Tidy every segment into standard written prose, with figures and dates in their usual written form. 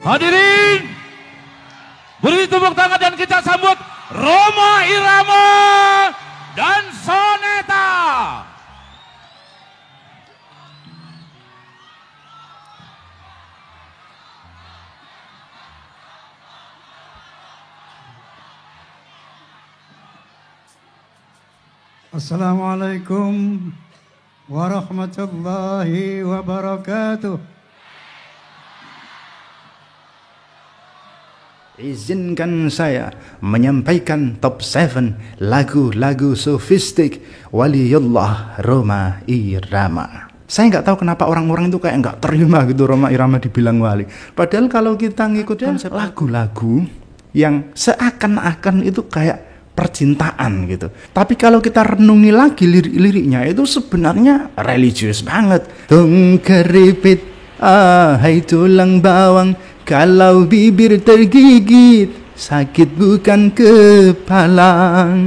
Hadirin, beri tepuk tangan dan kita sambut Rhoma Irama dan Soneta. Assalamualaikum warahmatullahi wabarakatuh. Izinkan saya menyampaikan top 7 lagu-lagu sofistik Waliullah Rhoma Irama. Saya nggak tahu kenapa orang-orang itu kayak nggak terima gitu Rhoma Irama dibilang wali. Padahal kalau kita ngikut konsep lagu-lagu yang seakan-akan itu kayak percintaan gitu. Tapi kalau kita renungi lagi lirik-liriknya itu sebenarnya religius banget. Tung keripit, hai tulang bawang, kalau bibir tergigit, sakit bukan kepalang.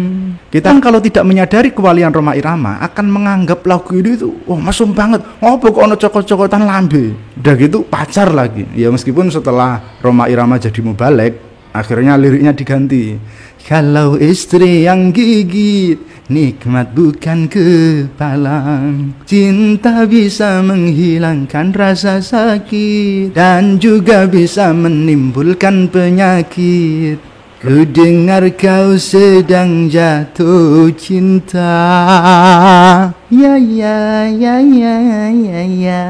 Kita kalau tidak menyadari kewalian Rhoma Irama akan menganggap lagu ini itu mesum banget. Ngopo kok ono cokot-cokotan lambe. Udah gitu pacar lagi. Ya meskipun setelah Rhoma Irama jadi mubalek, akhirnya liriknya diganti. Kalau istri yang gigit, nikmat bukan kepalang. Cinta bisa menghilangkan rasa sakit dan juga bisa menimbulkan penyakit. Ku dengar kau sedang jatuh cinta. Ya ya ya ya ya ya.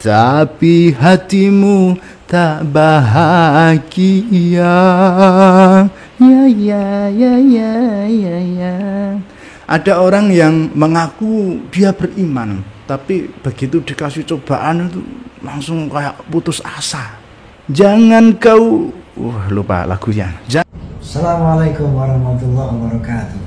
Tapi hatimu tak bahagia. Ya ya ya ya ya ya. Ada orang yang mengaku dia beriman, tapi begitu dikasih cobaan itu langsung kayak putus asa. Jangan kau lupa lagunya. Assalamualaikum warahmatullahi wabarakatuh.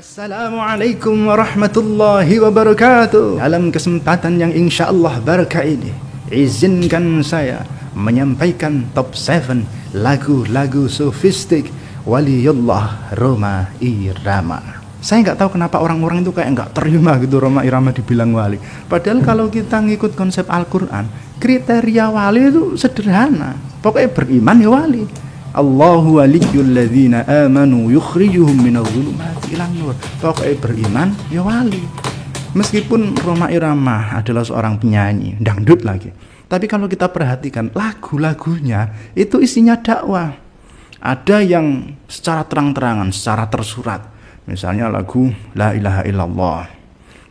Assalamualaikum warahmatullahi wabarakatuh. Dalam kesempatan yang insya Allah berkah ini, izinkan saya menyampaikan top 7 lagu-lagu sofistik Waliullah Rhoma Irama. Saya nggak tahu kenapa orang-orang itu kayak nggak terima gitu Rhoma Irama dibilang wali. Padahal kalau kita ngikut konsep Al-Quran, kriteria wali itu sederhana. Pokoknya beriman ya wali. Allahu waliyul ladzina amanu yukhrijuhum minadh dhulumati ilan nur. Pokoknya beriman ya wali. Meskipun Rhoma Irama adalah seorang penyanyi dangdut lagi, tapi kalau kita perhatikan lagu-lagunya itu isinya dakwah. Ada yang secara terang-terangan, secara tersurat. Misalnya lagu La ilaha illallah,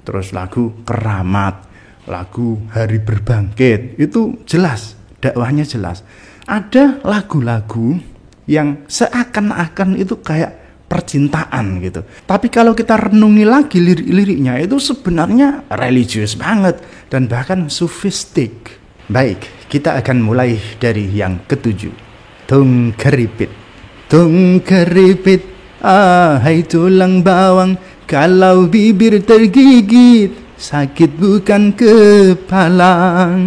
terus lagu Keramat, lagu Hari Berbangkit, itu jelas, dakwahnya jelas. Ada lagu-lagu yang seakan-akan itu kayak percintaan gitu. Tapi kalau kita renungi lagi liriknya itu sebenarnya religius banget dan bahkan sofistik. Baik, kita akan mulai dari yang ketujuh. Tung keripit, hai tulang bawang, kalau bibir tergigit, sakit bukan kepalang.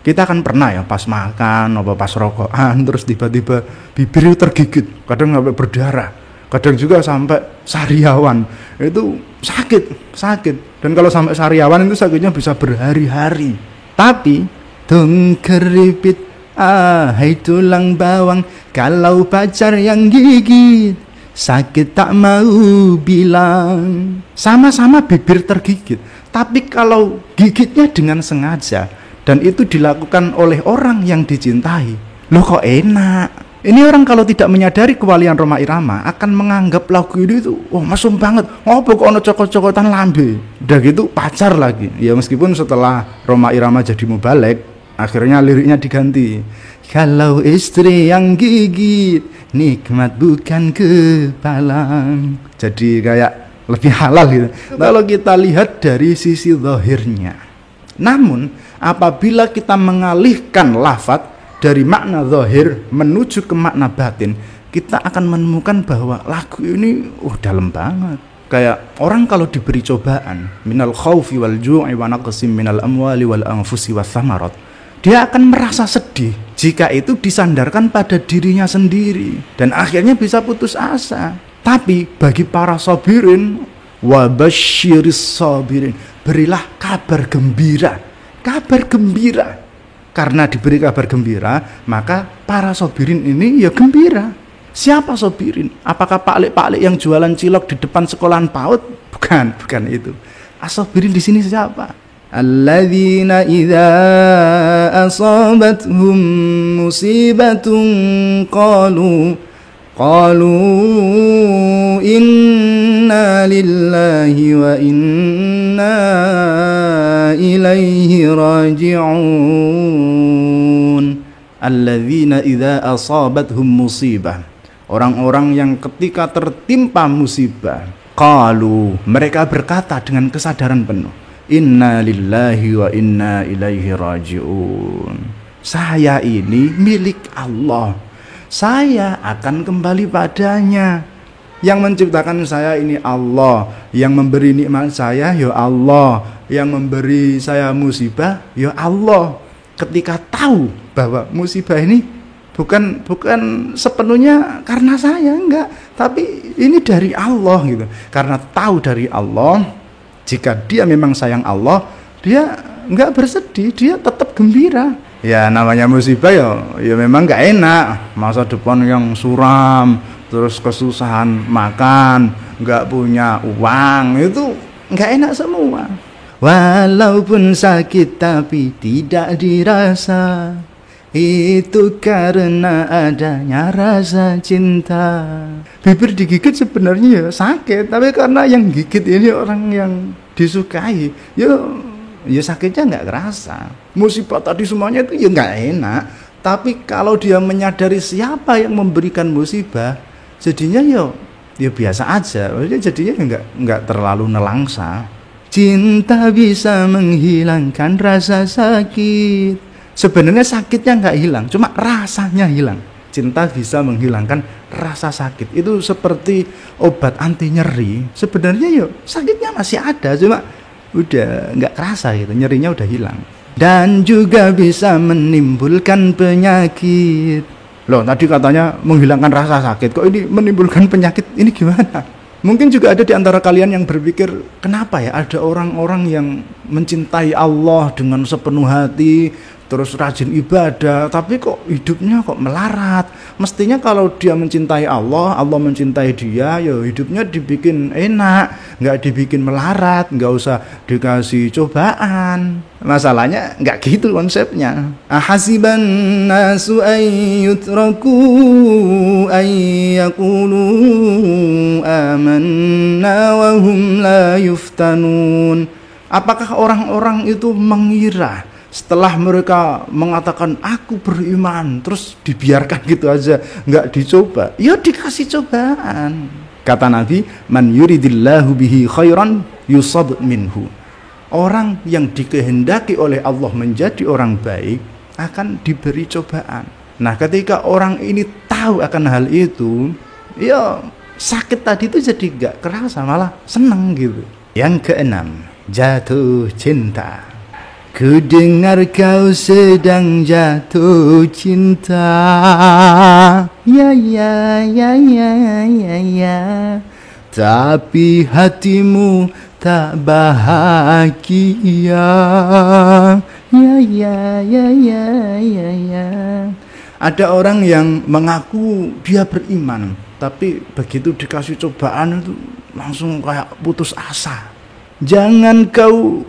Kita kan pernah ya pas makan atau pas rokokan terus tiba-tiba bibir tergigit, kadang sampai berdarah, kadang juga sampai sariawan. Itu sakit. Dan kalau sampai sariawan itu sakitnya bisa berhari-hari. Tapi tung keripit, hai tulang bawang, kalau pacar yang gigit, sakit tak mau bilang. Sama-sama bibir tergigit, tapi kalau gigitnya dengan sengaja dan itu dilakukan oleh orang yang dicintai, loh kok enak. Ini orang kalau tidak menyadari kewalian Rhoma Irama akan menganggap lagu ini itu mesum banget. Ngopo kok ono cokot-cokotan lambe. Udah gitu pacar lagi. Ya meskipun setelah Rhoma Irama jadi mubalek, akhirnya liriknya diganti. Kalau istri yang gigit, nikmat bukan kepalang. Jadi kayak lebih halal gitu. Kalau kita lihat dari sisi zahirnya. Namun apabila kita mengalihkan lafadz dari makna zahir menuju ke makna batin, kita akan menemukan bahwa lagu ini dalam banget. Kayak orang kalau diberi cobaan, minal khaufi wal ju'i wa naqsim minal amwali wal anfusi was samarat, dia akan merasa sedih jika itu disandarkan pada dirinya sendiri dan akhirnya bisa putus asa. Tapi bagi para sabirin, wa basyiris sabirin, berilah kabar gembira. Kabar gembira. Karena diberi kabar gembira, maka para sabirin ini ya gembira. Siapa sabirin? Apakah pak-lek yang jualan cilok di depan sekolahan PAUD? Bukan itu. As-sabirin di sini siapa? Alladzina idza asabathum musibatun qalu inna lillahi wa inna ilaihi raji'un. Alladzina idza asabathum musibah, orang-orang yang ketika tertimpa musibah, qalu, mereka berkata dengan kesadaran penuh, inna lillahi wa inna ilaihi raji'un. Saya ini milik Allah, saya akan kembali padanya. Yang menciptakan saya ini Allah, yang memberi nikmat saya ya Allah, yang memberi saya musibah ya Allah. Ketika tahu bahwa musibah ini bukan sepenuhnya karena saya, enggak, tapi ini dari Allah gitu. Karena tahu dari Allah, jika dia memang sayang Allah, dia enggak bersedih, dia tetap gembira. Ya namanya musibah ya memang enggak enak, masa depan yang suram, terus kesusahan makan, enggak punya uang, itu enggak enak semua. Walaupun sakit tapi tidak dirasa, itu karena adanya rasa cinta. Bibir digigit sebenarnya ya sakit, tapi karena yang gigit ini orang yang disukai, ya sakitnya nggak kerasa. Musibah tadi semuanya itu ya nggak enak, tapi kalau dia menyadari siapa yang memberikan musibah, jadinya ya biasa aja. Jadinya nggak terlalu nelangsa. Cinta bisa menghilangkan rasa sakit. Sebenarnya sakitnya nggak hilang, cuma rasanya hilang. Cinta bisa menghilangkan rasa sakit. Itu seperti obat anti nyeri. Sebenarnya sakitnya masih ada, cuma udah nggak kerasa gitu, nyerinya udah hilang. Dan juga bisa menimbulkan penyakit. Loh, tadi katanya menghilangkan rasa sakit, kok ini menimbulkan penyakit? Ini gimana? Mungkin juga ada di antara kalian yang berpikir, kenapa ya ada orang-orang yang mencintai Allah dengan sepenuh hati, terus rajin ibadah, tapi kok hidupnya kok melarat. Mestinya kalau dia mencintai Allah, Allah mencintai dia, ya hidupnya dibikin enak, nggak dibikin melarat, nggak usah dikasih cobaan. Masalahnya nggak gitu konsepnya. Ahasiban nasu ay yutraku ay yaqulu amanna wa hum la yuftanun. Apakah orang-orang itu mengira setelah mereka mengatakan aku beriman, terus dibiarkan gitu aja, nggak dicoba? Ya dikasih cobaan. Kata Nabi, man yuridillahu bihi khairan yusab minhu. Orang yang dikehendaki oleh Allah menjadi orang baik akan diberi cobaan. Nah, ketika orang ini tahu akan hal itu, ya sakit tadi itu jadi nggak kerasa, malah seneng gitu. Yang keenam, jatuh cinta. Ku dengar kau sedang jatuh cinta. Ya. Tapi hatimu tak bahagia. Ya. Ada orang yang mengaku dia beriman, tapi begitu dikasih cobaan itu langsung kayak putus asa. Jangan kau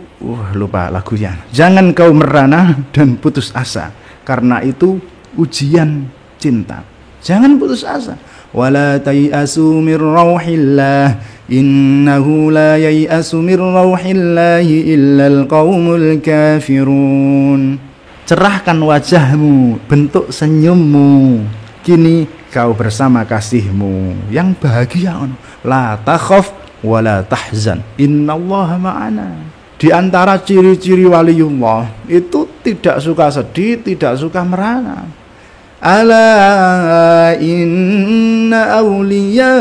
lupa lagunya. Jangan kau merana dan putus asa, karena itu ujian cinta. Jangan putus asa. Wala tayasu mir rauhillah, innahu la yayasu mir rauhillahi illal qaumul kafirun. Cerahkan wajahmu, bentuk senyummu, kini kau bersama kasihmu yang bahagia. La takhaf wala tahzan, innallaha ma'ana. Di antara ciri-ciri waliullah itu tidak suka sedih, tidak suka merana. Ala inna awliya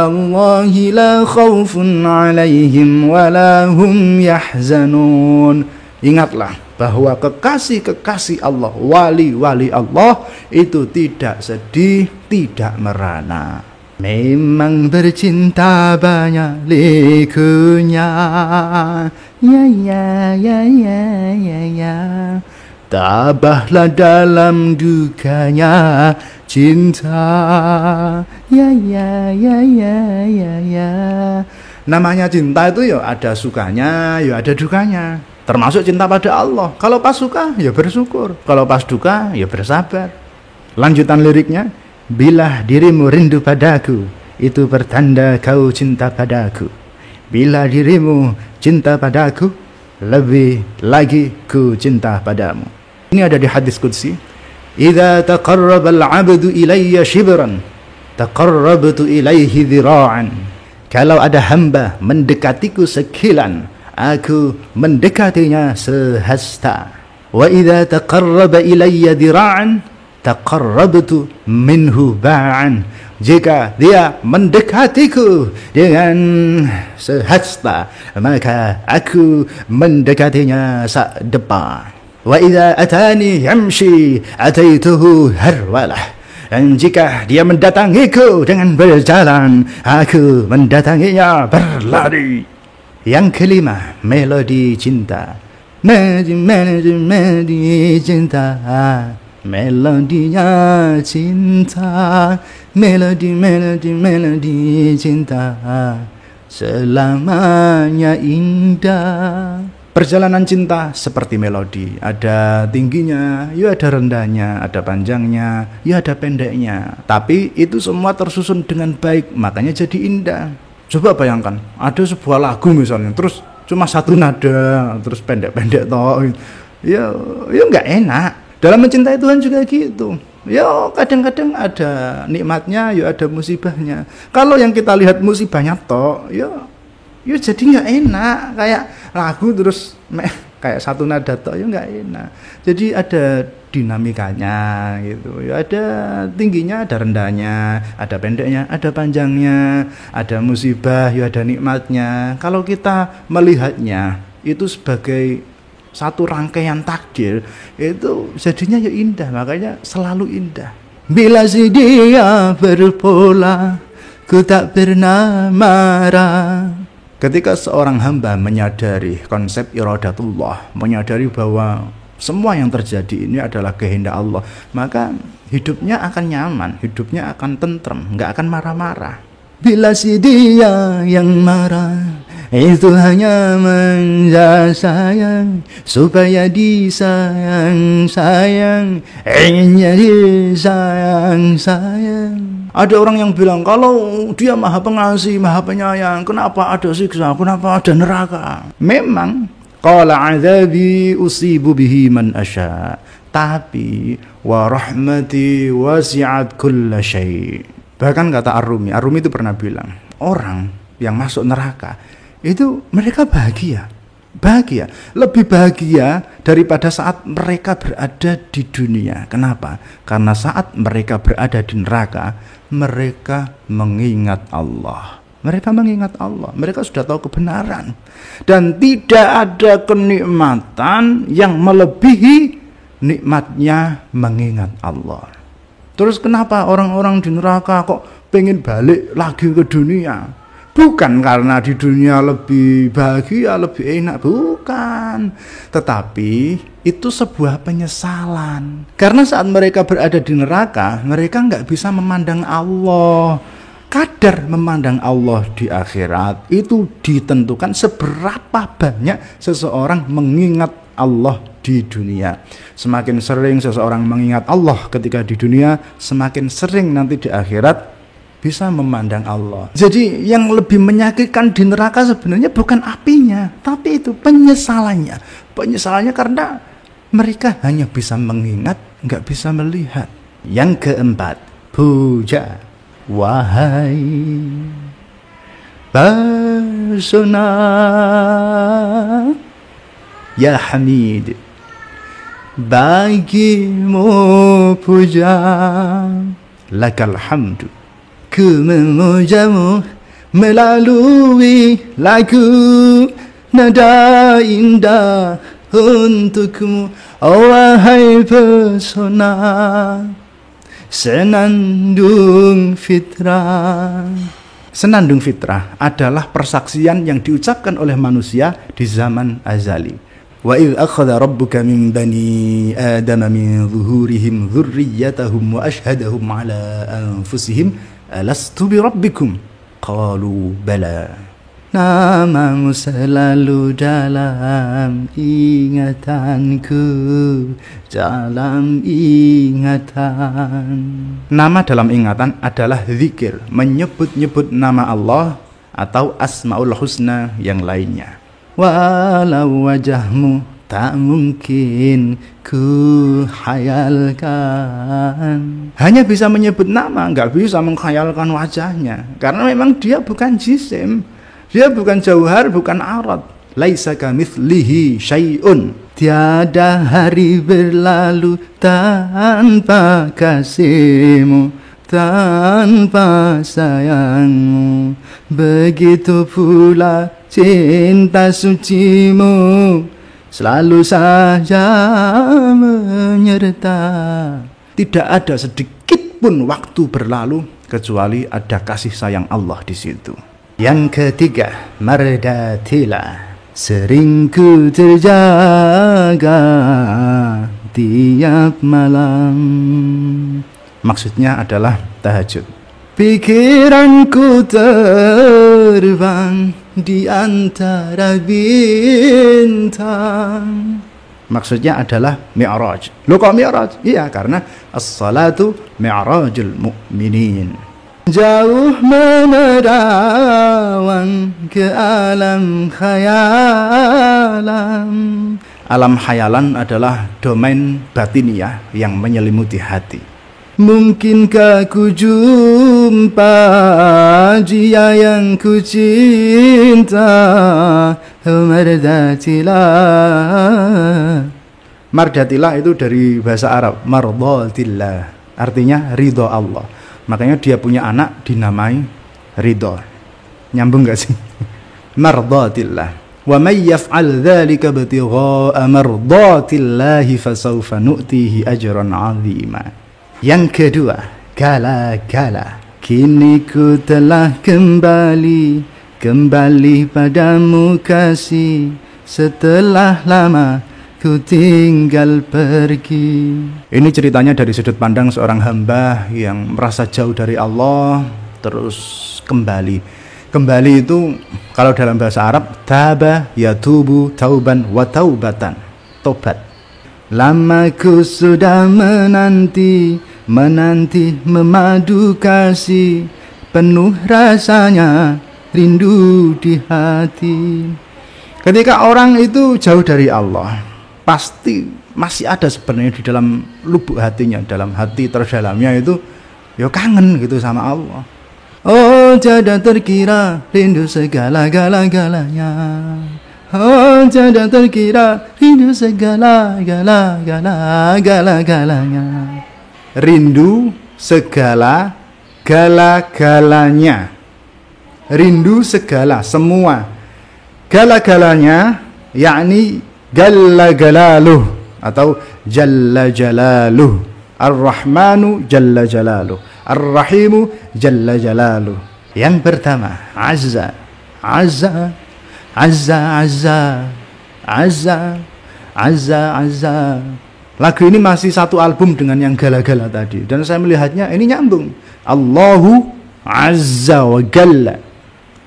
Allahi la khawfun alaihim wa la hum yahzanun. Ingatlah bahwa kekasih-kekasih Allah, wali-wali Allah itu tidak sedih, tidak merana. Memang bercinta banyak likunya. Ya ya ya ya ya ya. Tabahlah dalam dukanya cinta. Ya ya ya ya ya ya. Namanya cinta itu ya ada sukanya, ya ada dukanya. Termasuk cinta pada Allah. Kalau pas suka, ya bersyukur. Kalau pas duka, ya bersabar. Lanjutan liriknya, bila dirimu rindu padaku, itu pertanda kau cinta padaku. Bila dirimu cinta padaku, lebih lagi ku cinta padamu. Ini ada di hadis qudsi. Idza taqarraba al-'abdu ilayya shibran, taqarrabtu ilayhi dhira'an. Kalau ada hamba mendekatiku sekilan, aku mendekatinya sehasta. Wa idza taqarraba ilayya dhira'an, taqarrabtu minhu ba'an. Jika dia mendekatiku dengan sehasta, maka aku mendekatinya sedepa. Wa idza atani yamshi ataituhu harwalah. Dan jika dia mendatangiku dengan berjalan, aku mendatanginya berlari. Yang kelima, melodi cinta. Melodi cinta. Melodinya cinta. Melodi cinta. Selamanya indah. Perjalanan cinta seperti melodi, ada tingginya, ya ada rendahnya, ada panjangnya, ya ada pendeknya. Tapi itu semua tersusun dengan baik, makanya jadi indah. Coba bayangkan, ada sebuah lagu misalnya, terus cuma satu nada, terus pendek-pendek toh, ya nggak enak. Dalam mencintai Tuhan juga gitu. Ya kadang-kadang ada nikmatnya, ya ada musibahnya. Kalau yang kita lihat musibahnya toh, ya jadi nggak enak, kayak lagu terus kayak satu nada toh, ya nggak enak. Jadi ada dinamikanya gitu, ya ada tingginya, ada rendahnya, ada pendeknya, ada panjangnya, ada musibah, ya ada nikmatnya. Kalau kita melihatnya itu sebagai satu rangkaian takdir, itu jadinya ya indah, makanya selalu indah. Bila si dia berpola, ku tak pernah marah. Ketika seorang hamba menyadari konsep iradatullah, menyadari bahwa semua yang terjadi ini adalah kehendak Allah, maka hidupnya akan nyaman, hidupnya akan tentrem, nggak akan marah-marah. Bila si dia yang marah, itu hanya menjadi sayang, supaya disayang, ingin jadi sayang. Ada orang yang bilang, kalau dia maha pengasih, maha penyayang, kenapa ada siksa, kenapa ada neraka? Memang, qala azabi usibu bihi man asya, tapi wa rahmati wasi'at kulla syai'. Bahkan kata Ar-Rumi itu pernah bilang, orang yang masuk neraka itu mereka bahagia, lebih bahagia daripada saat mereka berada di dunia. Kenapa? Karena saat mereka berada di neraka, mereka mengingat Allah. Mereka sudah tahu kebenaran, dan tidak ada kenikmatan yang melebihi nikmatnya mengingat Allah. Terus kenapa orang-orang di neraka kok pengen balik lagi ke dunia? Bukan karena di dunia lebih bahagia, lebih enak, bukan. Tetapi itu sebuah penyesalan. Karena saat mereka berada di neraka, mereka nggak bisa memandang Allah. Kadar memandang Allah di akhirat itu ditentukan seberapa banyak seseorang mengingat Allah di dunia. Semakin sering seseorang mengingat Allah ketika di dunia, semakin sering nanti di akhirat bisa memandang Allah. Jadi yang lebih menyakitkan di neraka sebenarnya bukan apinya, tapi itu penyesalannya. Penyesalannya karena mereka hanya bisa mengingat, nggak bisa melihat. Yang keempat, puja, wahai Pesona ya Hamid, bagimu puja, lakal hamdu. Ku memujamu melalui lagu nada indah untukmu, oh wahai pesona. senandung fitrah. Senandung fitrah adalah persaksian yang diucapkan oleh manusia di zaman azali. Wa idh akhadha rabbuka min bani adama min zuhurihim dzurriyyatahum wa ashhadahum ala anfusihim alastu bi rabbikum qalu bala. Namamu selalu dalam ingatanku, dalam ingatan. Nama dalam ingatan adalah zikir, menyebut-nyebut nama Allah atau Asmaul Husna yang lainnya. Walau wajahmu tak mungkin ku khayalkan. Hanya bisa menyebut nama, nggak bisa mengkhayalkan wajahnya, karena memang dia bukan jisim. Dia bukan jauhar, bukan arad. Laisa kamitslihi syai'un. Tiada hari berlalu tanpa kasihmu, tanpa sayangmu. Begitu pula cinta sucimu selalu saja menyerta. Tidak ada sedikit pun waktu berlalu kecuali ada kasih sayang Allah di situ. Yang ketiga, mardatilah, sering ku terjaga tiap malam. Maksudnya adalah tahajud. Pikiranku terbang di antara bintang. Maksudnya adalah mi'raj. Loh kok mi'raj? Iya, karena as-salatu mi'rajul mu'minin. Jauh menerawang ke alam khayalan. Alam khayalan adalah domain batiniah yang menyelimuti hati. Mungkinkah ku jumpa dia yang ku cinta? Mardatilah. Mardatilah itu dari bahasa Arab, mardatillah, artinya ridho Allah. Makanya dia punya anak dinamai Ridho. Nyambung gak sih? Mardatillah. Wa may yaf'al dzalika ibtigha'a mardatillahi fasawfa nu'tihi ajran 'azima. Yang kedua, kala-kala kini ku telah kembali padamu kasih setelah lama ku tinggal pergi. Ini ceritanya dari sudut pandang seorang hamba yang merasa jauh dari Allah, terus kembali. Kembali itu kalau dalam bahasa Arab, taba yatubu tauban wa taubatan, tobat. Lama ku sudah menanti memadu kasih, penuh rasanya rindu di hati. Ketika orang itu jauh dari Allah, pasti masih ada sebenarnya di dalam lubuk hatinya, dalam hati terdalamnya itu ya kangen gitu sama Allah. Oh, tiada terkira rindu segala-galanya. Oh, tiada terkira rindu segala-galanya. Rindu segala-galanya. Rindu segala, semua. Gala-galanya yakni Jalla Jalaluh atau Jalla Jalaluh. Ar-Rahmanu Jalla Jalaluh, Ar-Rahimu Jalla Jalaluh. Yang pertama, Azza. Azza, Azza, Azza, Azza, Azza, Azza. Lagu ini masih satu album dengan yang gala-gala tadi, dan saya melihatnya ini nyambung. Allahu Azza wa Jalla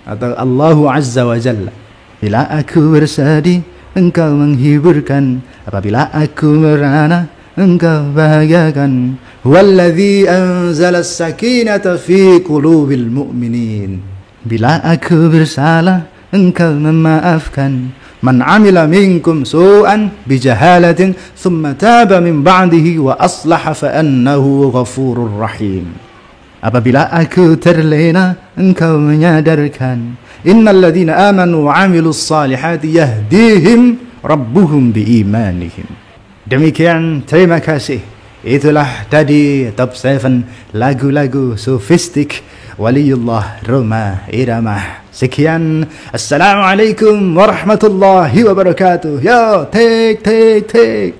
atau Allahu Azza wa Jalla. Bila aku bersedih, Engkau menghiburkan. Apabila aku merana, Engkau bahagiakan. Walladzi anzala as-sakinata fi qulubil mu'minin. Bila aku bersalah, Engkau memaafkan. Man amila minkum su'an bijahalatin thumma taba min ba'dihi wa aslaha fa annahu ghafurur rahim. Apabila aku terlena, Engkau menyadarkan. Innal ladzina amanu wa 'amilus salihati yahdihim rabbuhum biimanihim. Demikian, terima kasih. Itulah tadi top 7 lagu-lagu sofistik Waliullah Roma Irama. Sekian, assalamualaikum warahmatullahi wabarakatuh. Yo, take.